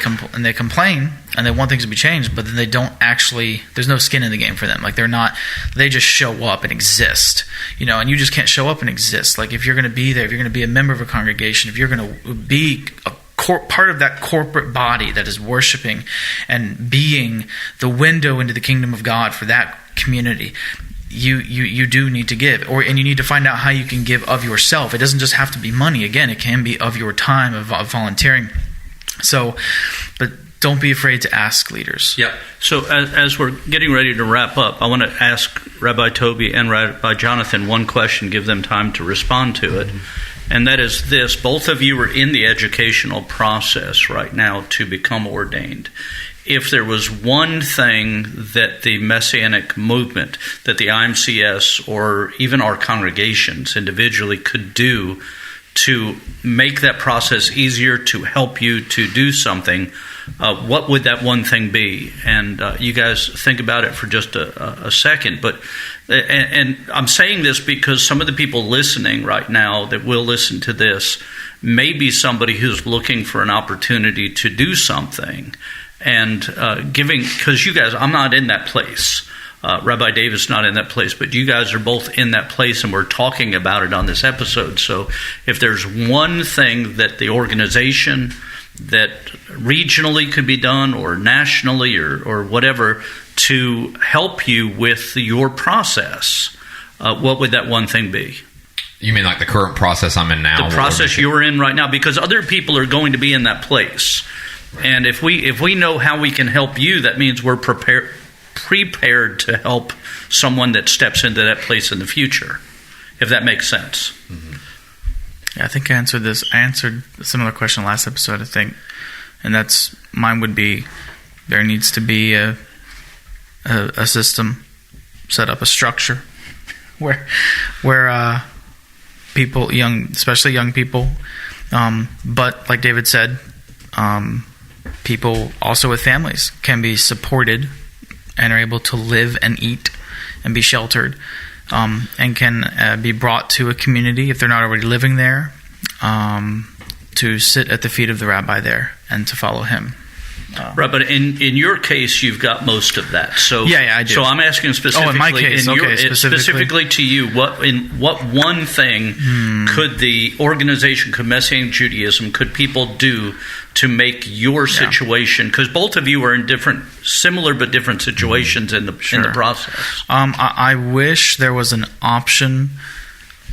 complain and they want things to be changed, but then they don't actually. There's no skin in the game for them. Like they just show up and exist. And you just can't show up and exist. Like if you're going to be there, if you're going to be a member of a congregation, if you're going to be part of that corporate body that is worshiping and being the window into the kingdom of God for that community, you do need to give, and you need to find out how you can give of yourself. It doesn't just have to be money. Again, it can be of your time, of volunteering. So, but don't be afraid to ask leaders. Yep. So as we're getting ready to wrap up, I want to ask Rabbi Toby and Rabbi Jonathan one question, give them time to respond to it. And that is this: both of you are in the educational process right now to become ordained. If there was one thing that the Messianic movement, that the IMCS, or even our congregations individually could do to make that process easier, to help you to do something, what would that one thing be? And you guys think about it for just a second. And I'm saying this because some of the people listening right now that will listen to this may be somebody who's looking for an opportunity to do something. And giving, because you guys, I'm not in that place. Rabbi David's not in that place, but you guys are both in that place, and we're talking about it on this episode. So if there's one thing that the organization that regionally could be done, or nationally, or whatever, to help you with your process, what would that one thing be? You mean like the current process I'm in now? The process you're in right now, because other people are going to be in that place. And if we know how we can help you, that means we're prepared to help someone that steps into that place in the future, if that makes sense. Mm-hmm. Yeah, I think I answered this. I answered a similar question last episode, I think. And that's, mine would be, there needs to be a system set up, a structure where people, especially young people, but like David said, people also with families can be supported and are able to live and eat and be sheltered, and can be brought to a community if they're not already living there, to sit at the feet of the rabbi there and to follow him. Right, but in your case, you've got most of that. So yeah, I do. So I'm asking specifically, in my case, specifically to you, what one thing could the organization, could Messianic Judaism, could people do to make your situation? Because both of you are in similar but different situations in the process. I wish there was an option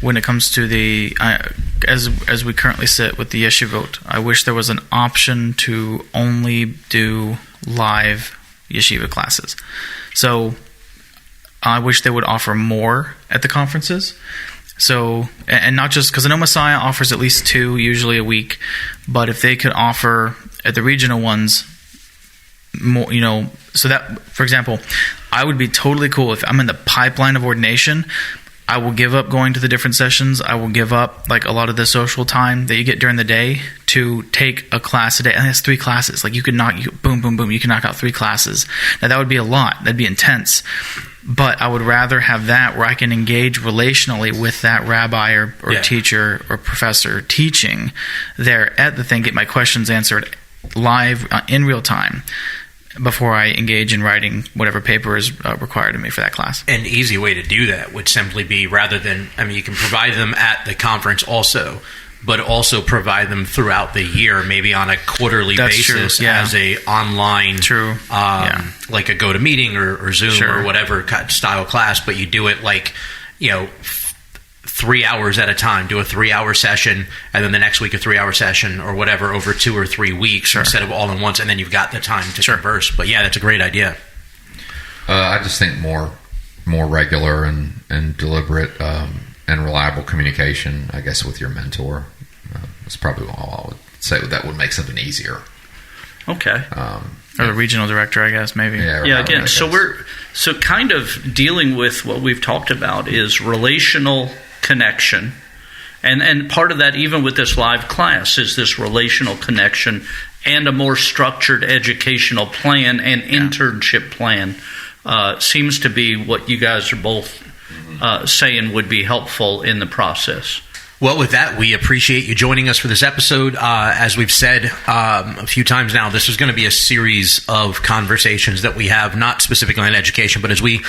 when it comes to the as we currently sit with the yeshivot. I wish there was an option to only do live yeshiva classes. So I wish they would offer more at the conferences. So, and not just because I know Messiah offers at least 2 usually a week, but if they could offer at the regional ones more, so that, for example, I would be totally cool if I'm in the pipeline of ordination. I will give up going to the different sessions. I will give up like a lot of the social time that you get during the day to take a class a day. And that's 3 classes. Like you can knock out 3 classes. Now that would be a lot. That'd be intense. But I would rather have that where I can engage relationally with that rabbi or teacher or professor teaching there at the thing, get my questions answered live in real time before I engage in writing whatever paper is required of me for that class. An easy way to do that would simply be, rather than, you can provide them at the conference also, but also provide them throughout the year, maybe on a quarterly basis as a online, like a GoToMeeting or Zoom or whatever style class, but you do it 3 hours at a time. Do a 3-hour session, and then the next week a 3-hour session or whatever over 2 or 3 weeks instead of all in once, and then you've got the time to converse. But yeah, that's a great idea. I just think more regular and deliberate and reliable communication, I guess, with your mentor. That's probably all I would say. That would make something easier. Okay. Or the regional director, I guess, maybe. Yeah, again, so kind of dealing with what we've talked about is relational connection. And part of that, even with this live class, is this relational connection and a more structured educational plan and internship plan seems to be what you guys are both saying would be helpful in the process. Well, with that, we appreciate you joining us for this episode. As we've said a few times now, this is going to be a series of conversations that we have, not specifically on education, but as we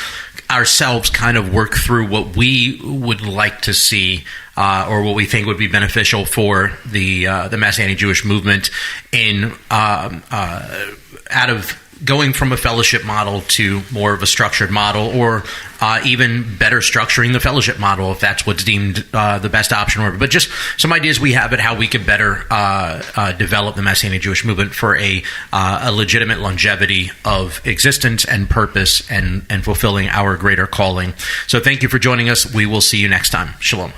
ourselves kind of work through what we would like to see or what we think would be beneficial for the Messianic Jewish movement in out of going from a fellowship model to more of a structured model, or even better structuring the fellowship model if that's what's deemed the best option. But just some ideas we have at how we could better develop the Messianic Jewish movement for a legitimate longevity of existence and purpose and fulfilling our greater calling. So thank you for joining us. We will see you next time. Shalom.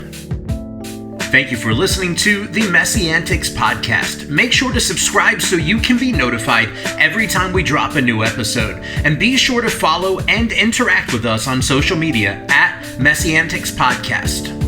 Thank you for listening to the MessianTics podcast. Make sure to subscribe so you can be notified every time we drop a new episode. And be sure to follow and interact with us on social media at MessianTics Podcast.